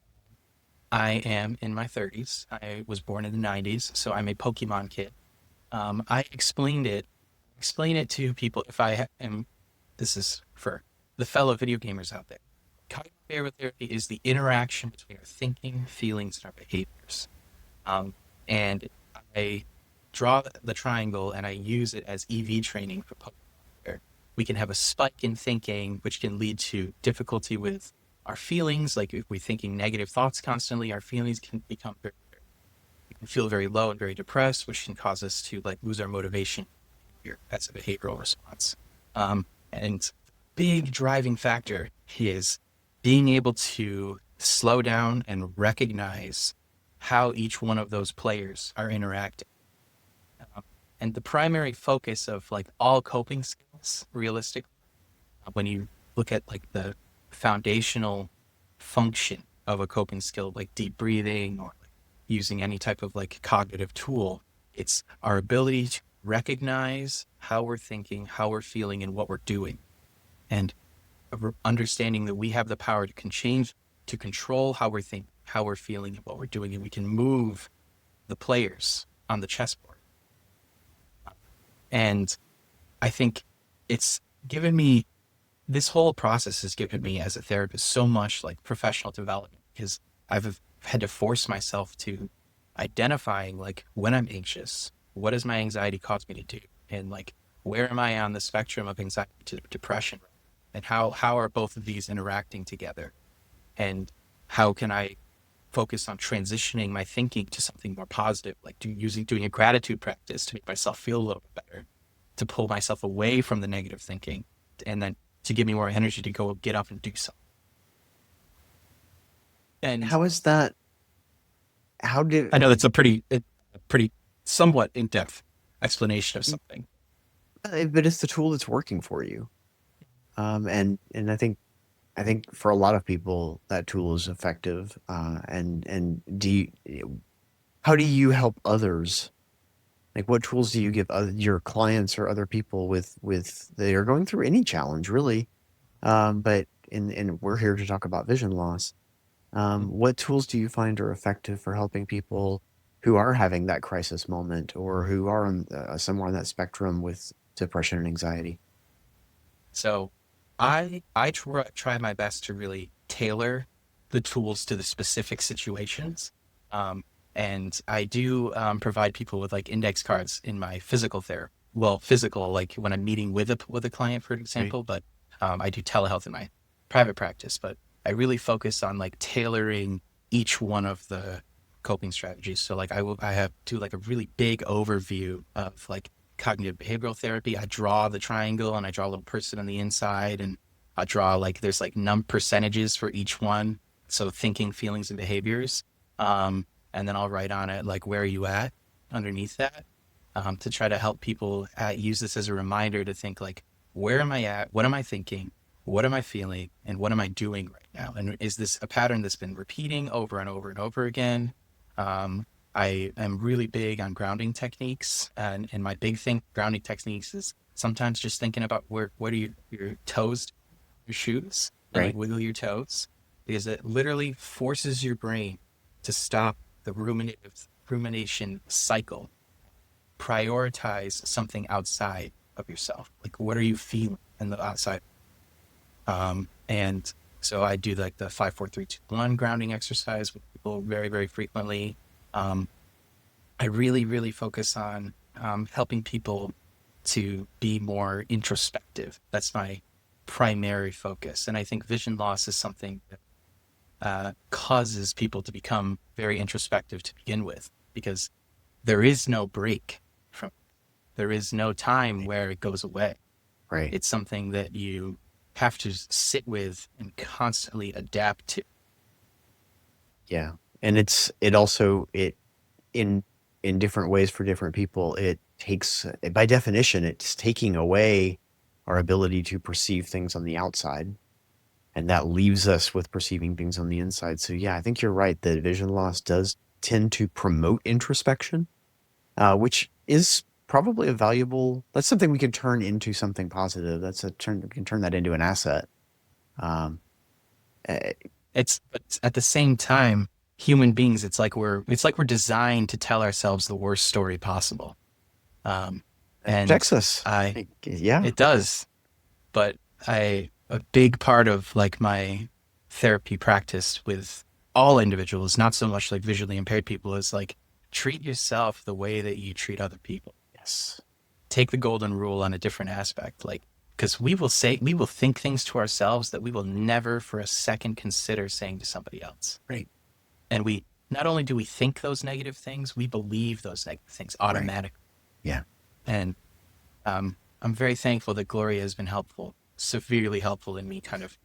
A: I am in my 30s. I was born in the 90s, so I'm a Pokemon kid. I explain it to people if am. This is for the fellow video gamers out there. Cognitive behavioral therapy is the interaction between our thinking, feelings, and our behaviors. And I draw the triangle and I use it as EV training for Pokemon. Where we can have a spike in thinking, which can lead to difficulty with our feelings. Like if we're thinking negative thoughts constantly, our feelings can become we can feel very low and very depressed, which can cause us to like lose our motivation. That's a behavioral response. And big driving factor is being able to slow down and recognize how each one of those players are interacting. And the primary focus of like all coping skills, realistically, when you look at like the foundational function of a coping skill, like deep breathing or like using any type of like cognitive tool, it's our ability to recognize how we're thinking, how we're feeling, and what we're doing. And understanding that we have the power to control how we're thinking, how we're feeling, and what we're doing, and we can move the players on the chessboard. And I think it's given me this whole process has given me as a therapist so much like professional development because I've had to force myself to identifying like when I'm anxious, what does my anxiety cause me to do? And like, where am I on the spectrum of anxiety to depression? And how are both of these interacting together? And how can I focus on transitioning my thinking to something more positive, like doing a gratitude practice to make myself feel a little bit better, to pull myself away from the negative thinking, and then to give me more energy to go get up and do something. And
C: How is that? How did?
A: I know that's a pretty somewhat in depth explanation of something.
C: But it's the tool that's working for you. And I think for a lot of people that tool is effective. And how do you help others? Like, what tools do you give your clients or other people with they are going through any challenge, really? But and we're here to talk about vision loss. What tools do you find are effective for helping people who are having that crisis moment or who are on, somewhere on that spectrum with depression and anxiety?
A: So I try my best to really tailor the tools to the specific situations. Um, and I do provide people with like index cards in my physical therapy. Well, physical, like when I'm meeting with a client, for
C: Right.
A: example, but I do telehealth in my private practice. But I really focus on like tailoring each one of the coping strategies. So like I have do like a really big overview of like cognitive behavioral therapy. I draw the triangle and I draw a little person on the inside, and I draw like there's like percentages for each one. So thinking, feelings, and behaviors. And then I'll write on it like where are you at underneath that, to try to help people use this as a reminder to think like where am I at? What am I thinking? What am I feeling? And what am I doing right now? And is this a pattern that's been repeating over and over and over again? Um, I am really big on grounding techniques, and my big thing grounding techniques is sometimes just thinking about what are your toes, your shoes, and like
C: Right.
A: wiggle your toes, because it literally forces your brain to stop the rumination cycle. Prioritize something outside of yourself. Like what are you feeling in the outside? And so I do like the 5 4 3 2 1 grounding exercise with people very, very frequently. Um, I really, really focus on helping people to be more introspective. That's my primary focus. And I think vision loss is something that causes people to become very introspective to begin with, because there is no break from, there is no time where it goes away.
C: Right.
A: It's something that you have to sit with and constantly adapt to.
C: Yeah. And it also, in different ways for different people, it takes, by definition, it's taking away our ability to perceive things on the outside. And that leaves us with perceiving things on the inside. So yeah, I think you're right that vision loss does tend to promote introspection, which is probably a valuable, that's something we can turn into something positive. We can turn that into an asset. Um, eh,
A: But at the same time, human beings, it's like we're designed to tell ourselves the worst story possible. Um,
C: it protects
A: and
C: us.
A: I
C: Yeah.
A: It does, but a big part of like my therapy practice with all individuals, not so much like visually impaired people, is like treat yourself the way that you treat other people.
C: Yes.
A: Take the golden rule on a different aspect, like because we will think things to ourselves that we will never for a second consider saying to somebody else.
C: Right.
A: And we not only do we think those negative things, we believe those negative things
C: Right.
A: automatically.
C: Yeah.
A: And I'm very thankful that Gloria has been helpful, severely helpful in me kind of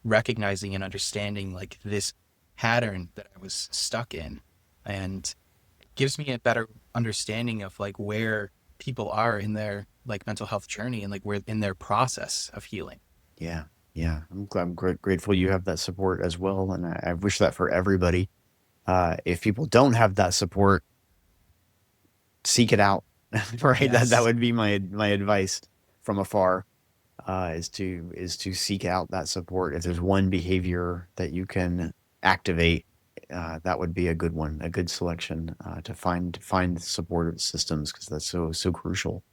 A: recognizing and understanding like this pattern that I was stuck in, and it gives me a better understanding of like where people are in their like mental health journey and like where in their process of healing.
C: Yeah. Yeah. I'm grateful you have that support as well. And I wish that for everybody. If people don't have that support, seek it out. Right. That
A: Yes.
C: would be my advice from afar, is to seek out that support. If there's one behavior that you can activate, that would be a good one, a good selection, to find supportive systems, because that's so crucial.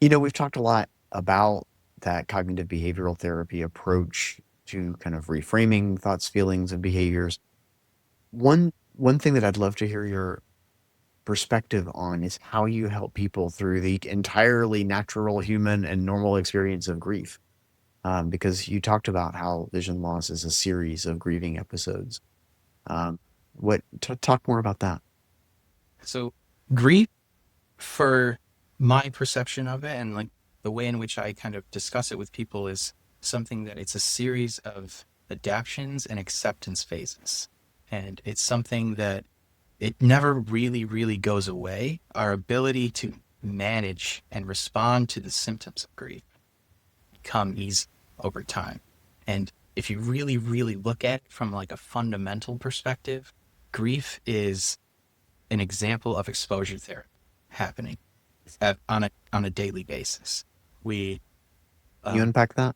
C: We've talked a lot about that cognitive behavioral therapy approach to kind of reframing thoughts, feelings, and behaviors. One thing that I'd love to hear perspective on is how you help people through the entirely natural, human, and normal experience of grief. Because you talked about how vision loss is a series of grieving episodes. Um, talk more about that?
A: So grief, for my perception of it and like the way in which I kind of discuss it with people, is something that it's a series of adaptations and acceptance phases. And it's something that it never really, really goes away. Our ability to manage and respond to the symptoms of grief become easy over time. And if you really, really look at it from like a fundamental perspective, grief is an example of exposure therapy happening on a daily basis. We
C: Can you
A: um,
C: unpack that?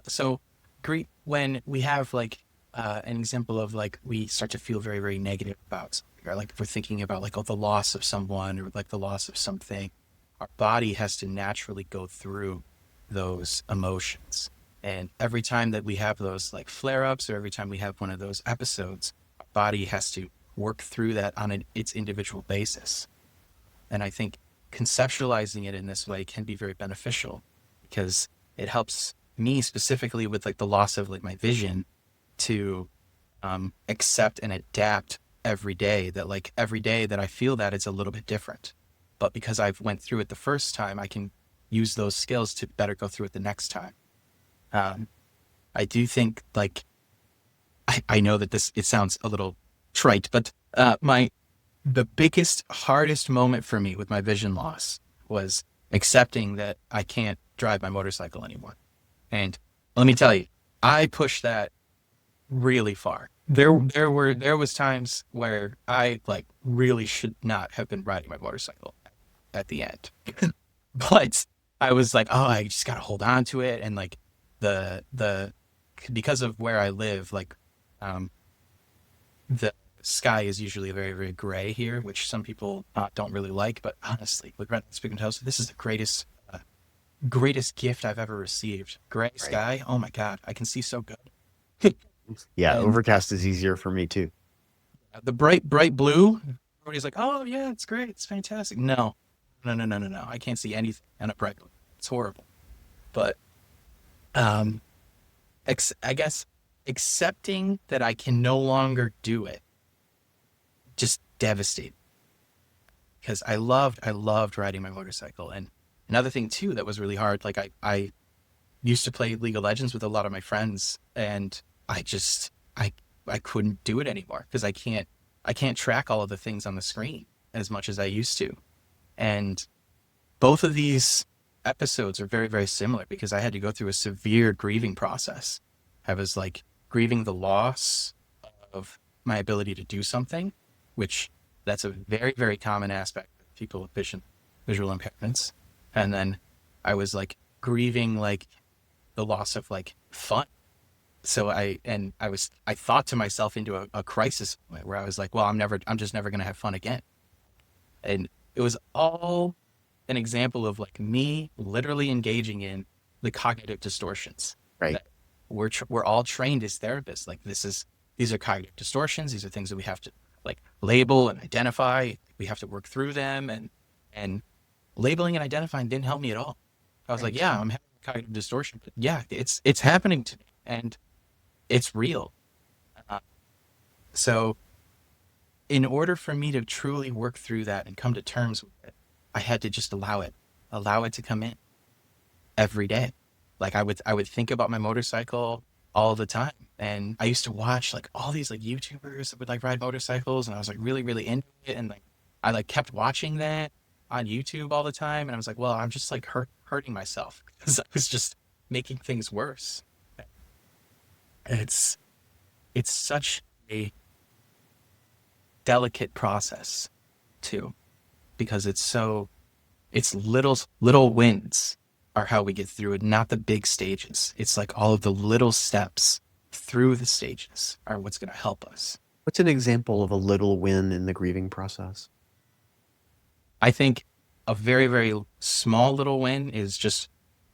A: so grief, when we have like an example of like we start to feel very, very negative about something, or like if we're thinking about like, oh, the loss of someone or like the loss of something, our body has to naturally go through those emotions. And every time that we have those like flare ups, or every time we have one of those episodes, our body has to work through that on its individual basis. And I think conceptualizing it in this way can be very beneficial, because it helps me specifically with like the loss of like my vision to accept and adapt every day, that like every day that I feel that it's a little bit different. But because I've went through it the first time, I can use those skills to better go through it the next time. Um, I do think like I know that this it sounds a little trite, but my the biggest, hardest moment for me with my vision loss was accepting that I can't drive my motorcycle anymore. And let me tell you, I pushed that really far. There was times where I like really should not have been riding my motorcycle at the end. But I was like, oh, I just gotta hold on to it. And like the because of where I live, like um the sky is usually very, very gray here, which some people don't really like. But honestly, with retinitis pigmentosa, this is the greatest gift I've ever received. Gray
C: Right.
A: sky, oh my god, I can see so good.
C: Yeah,
A: And
C: overcast is easier for me too.
A: the bright, bright blue, everybody's like, oh yeah, it's great, it's fantastic. No, no, no, no, no, no. I can't see anything on a bright blue. It's horrible. But um, I guess accepting that I can no longer do it just devastated, because I loved riding my motorcycle. And another thing too that was really hard, like I used to play League of Legends with a lot of my friends, and I just I couldn't do it anymore because I can't track all of the things on the screen as much as I used to. And both of these episodes are very, very similar because I had to go through a severe grieving process. I was like grieving the loss of my ability to do something, which that's a very, very common aspect of people with visual impairments. And then I was like grieving like the loss of like fun. So I thought to myself into a crisis moment where I was like, well, I'm just never going to have fun again. And it was all an example of like me literally engaging in the cognitive distortions
C: Right.
A: that we're all trained as therapists. Like these are cognitive distortions. These are things that we have to like label and identify. We have to work through them, and labeling and identifying didn't help me at all. I was like,
C: Right.
A: yeah, I'm having a cognitive distortion, but yeah, it's happening to me, and it's real. Uh, so in order for me to truly work through that and come to terms with it, I had to just allow it to come in every day. Like I would think about my motorcycle all the time. And I used to watch like all these like YouTubers that would like ride motorcycles, and I was like really, really into it. And like I like kept watching that on YouTube all the time. And I was like, well, I'm just like hurting myself because I was just making things worse. It's it's such a delicate process too, because it's little wins are how we get through it, not the big stages. It's like all of the little steps through the stages are what's going to help us.
C: What's an example of a little win in the grieving process?
A: I think a very, very small little win is just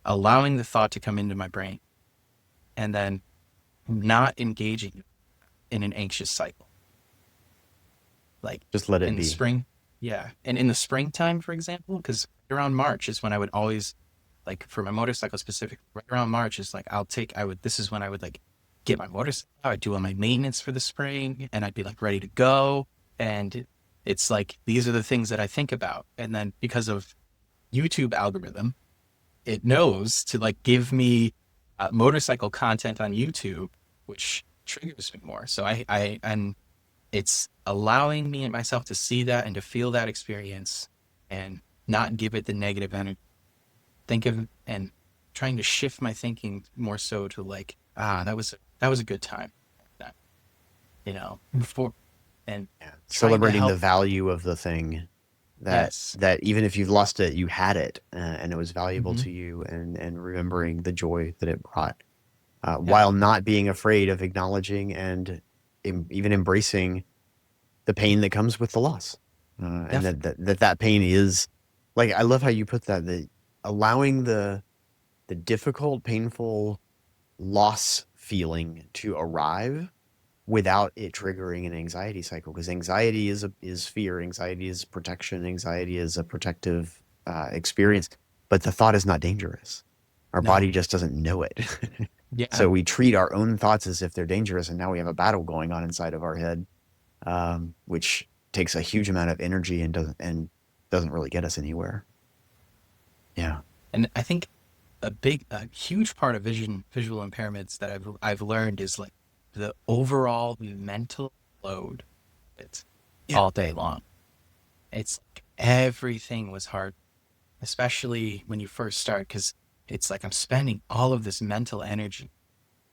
A: allowing the thought to come into my brain and then not engaging in an anxious cycle. like
C: Just let it
A: in the
C: be.
A: spring. Yeah. And in the springtime, for example, because around March is when I would always, like for my motorcycle specific, right around March is like, this is when I would like get my motorcycle. I'd do all my maintenance for the spring and I'd be like ready to go. And it's like, these are the things that I think about. And then because of YouTube algorithm, it knows to like give me motorcycle content on YouTube, which triggers me more. So and it's allowing me and myself to see that and to feel that experience and not give it the negative energy. Think of and trying to shift my thinking more so to like, that was a good time. That, before and
C: Yeah.
A: trying to
C: Celebrating the
A: help.
C: value of the thing that
A: Yes.
C: that even if you've lost it, you had it, and it was valuable
A: Hmm.
C: to you, and remembering the joy that it brought,
A: Yeah.
C: while not being afraid of acknowledging and even embracing the pain that comes with the loss, and
A: Definitely.
C: that pain is like, I love how you put that allowing the difficult, painful loss feeling to arrive without it triggering an anxiety cycle, because anxiety is fear, anxiety is protection, anxiety is a protective experience, but the thought is not dangerous. Our
A: No.
C: body just doesn't know it.
A: Yeah.
C: So we treat our own thoughts as if they're dangerous, and now we have a battle going on inside of our head, which takes a huge amount of energy and doesn't really get us anywhere. Yeah.
A: And I think a huge part of visual impairments that I've learned is like the overall mental load. It's
C: Yeah.
A: all day long. It's like everything was hard, especially when you first start, because it's like I'm spending all of this mental energy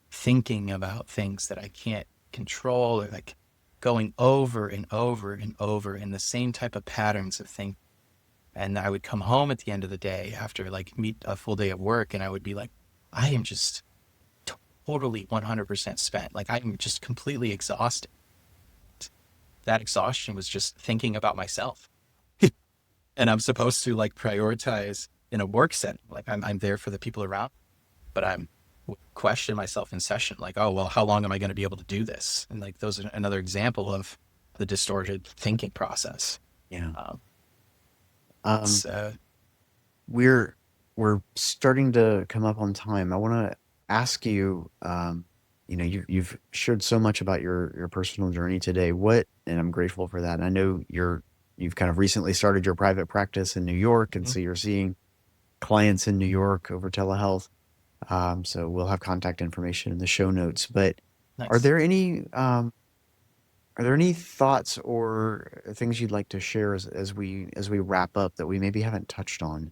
A: thinking about things that I can't control, or like going over and over and over in the same type of patterns of thinking. And I would come home at the end of the day after like meet a full day of work, and I would be like, I am just totally 100% spent. Like I'm just completely exhausted. That exhaustion was just thinking about myself. And I'm supposed to like prioritize in a work setting. Like I'm there for the people around, but I'm question myself in session. Like, oh, well, how long am I going to be able to do this? And like, those are another example of the distorted thinking process.
C: Yeah.
A: Um,
C: Um,
A: it's,
C: we're we're starting to come up on time. I want to ask you, you've shared so much about your personal journey today. And I'm grateful for that. And I know you've kind of recently started your private practice in New York, and
A: mhm,
C: so you're seeing clients in New York over telehealth. So we'll have contact information in the show notes. But are
A: nice.
C: there any um, are there any thoughts or things you'd like to share as we wrap up that we maybe haven't touched on,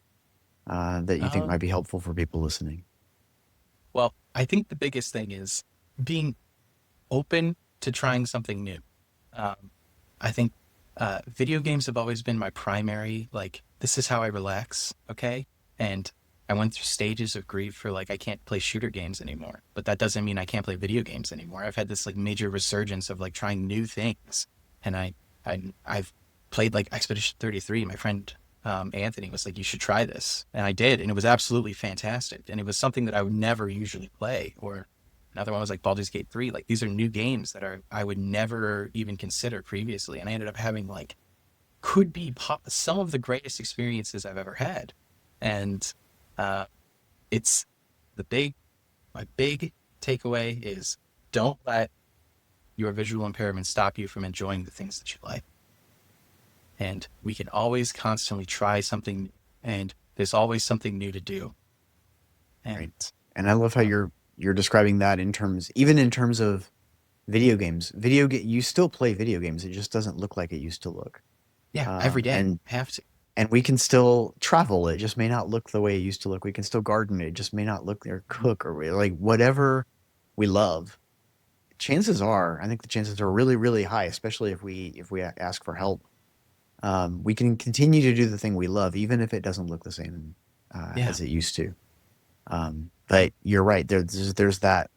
C: that you think
A: Uh,
C: might be helpful for people listening?
A: well, I think the biggest thing is being open to trying something new. Um, I think video games have always been my primary, like, this is how I relax, okay? And I went through stages of grief for, like, I can't play shooter games anymore, but that doesn't mean I can't play video games anymore. I've had this, like, major resurgence of, like, trying new things. And I've played, like, Expedition 33. My friend Anthony was like, you should try this. And I did, and it was absolutely fantastic. And it was something that I would never usually play. Or another one was like Baldur's Gate 3. Like these are new games that I would never even consider previously. And I ended up having like some of the greatest experiences I've ever had. And uh, it's the my big takeaway is don't let your visual impairment stop you from enjoying the things that you like. And we can always constantly try something, and there's always something new to do.
C: Right.
A: And
C: And I love how
A: uh,
C: you're describing that even in terms of video games. You still play video games. It just doesn't look like it used to look.
A: yeah, every
C: Um,
A: day
C: and
A: have to.
C: and we can still travel. It just may not look the way it used to look. We can still garden. It just may not look, or
A: Mhm.
C: cook, or like whatever we love. I think the chances are really, really high, especially if we ask for help. We can continue to do the thing we love, even if it doesn't look the same
A: Yeah.
C: as it used to. But you're right. There's that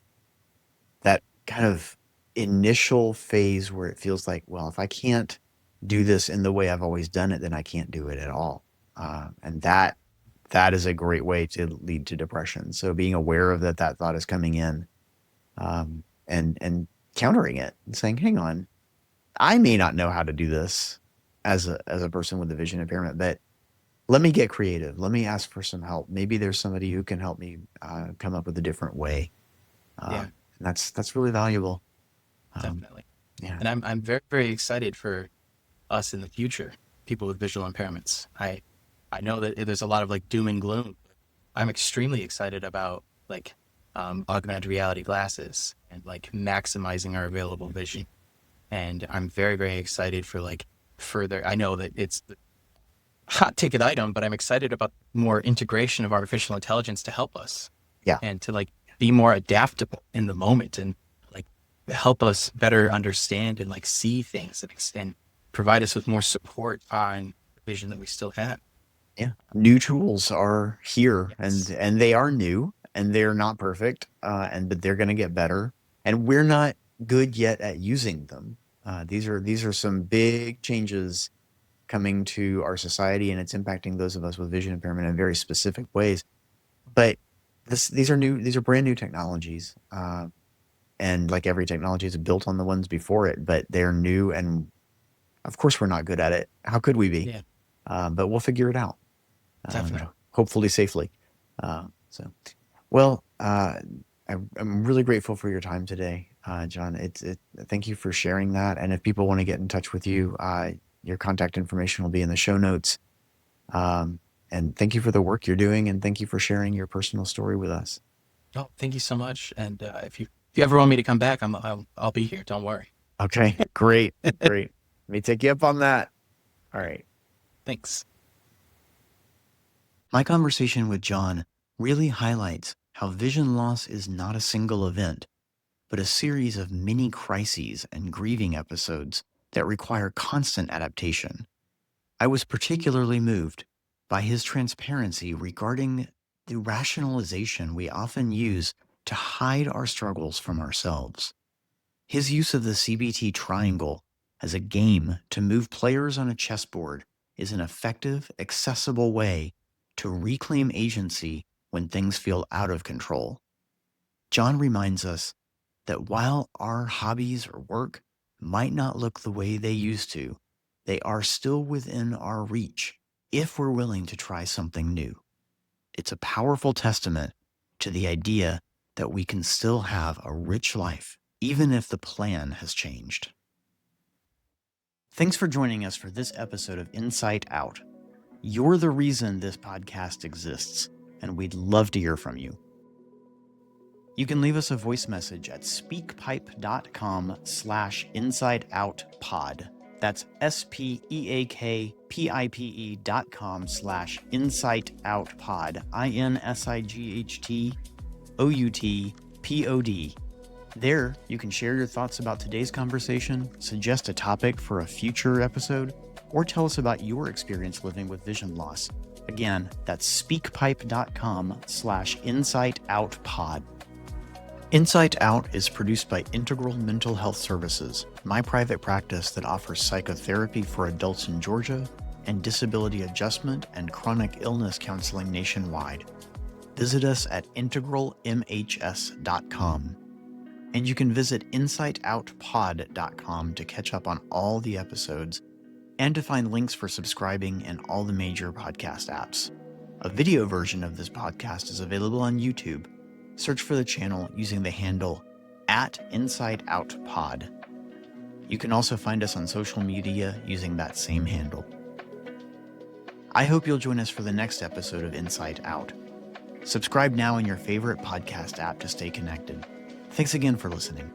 C: kind of initial phase where it feels like, well, if I can't do this in the way I've always done it, then I can't do it at all. And that is a great way to lead to depression. So being aware of that thought is coming in, and countering it and saying, hang on, I may not know how to do this as a person with a vision impairment, but let me get creative. Let me ask for some help. Maybe there's somebody who can help me come up with a different way.
A: Yeah,
C: And that's really valuable. Um,
A: definitely.
C: yeah.
A: And I'm very, very excited for us in the future, people with visual impairments. I know that there's a lot of like doom and gloom. I'm extremely excited about like augmented reality glasses and like maximizing our available vision. And I'm very, very excited for like further. I know that it's the hot ticket item, but I'm excited about more integration of artificial intelligence to help us
C: Yeah.
A: and to like be more adaptable in the moment and like help us better understand and like see things and provide us with more support on the vision that we still have.
C: Yeah. New tools are here
A: Yes.
C: and they are new and they're not perfect. But they're going to get better and we're not good yet at using them. These are some big changes coming to our society and it's impacting those of us with vision impairment in very specific ways. But these are brand new technologies. And like every technology is built on the ones before it, but they're new. And of course we're not good at it. How could we be?
A: Yeah,
C: But we'll figure it out.
A: definitely.
C: Hopefully safely. So, well, I'm really grateful for your time today, John. Thank you for sharing that. And if people want to get in touch with you, your contact information will be in the show notes. And thank you for the work you're doing, and thank you for sharing your personal story with us.
A: Oh, thank you so much. And if you ever want me to come back, I'll be here. Don't worry.
C: Okay, great, great. Let me take you up on that. All right.
A: Thanks.
C: My conversation with John really highlights how vision loss is not a single event, but a series of mini crises and grieving episodes that require constant adaptation. I was particularly moved by his transparency regarding the rationalization we often use to hide our struggles from ourselves. His use of the CBT triangle as a game to move players on a chessboard is an effective, accessible way to reclaim agency when things feel out of control. John reminds us that while our hobbies or work might not look the way they used to, they are still within our reach if we're willing to try something new. It's a powerful testament to the idea that we can still have a rich life, even if the plan has changed. Thanks for joining us for this episode of Insight Out. You're the reason this podcast exists, and we'd love to hear from you. You can leave us a voice message at speakpipe.com/insideoutpod. That's speakpipe.com/insightoutpod. INSIGHTOUTPOD. There, you can share your thoughts about today's conversation, suggest a topic for a future episode, or tell us about your experience living with vision loss. Again, that's speakpipe.com/insightoutpod. Insight Out is produced by Integral Mental Health Services, my private practice that offers psychotherapy for adults in Georgia and disability adjustment and chronic illness counseling nationwide. Visit us at integralmhs.com. And you can visit insightoutpod.com to catch up on all the episodes and to find links for subscribing in all the major podcast apps. A video version of this podcast is available on YouTube. Search for the channel using the handle @InsideOutPod. You can also find us on social media using that same handle. I hope you'll join us for the next episode of Insight Out. Subscribe now in your favorite podcast app to stay connected. Thanks again for listening.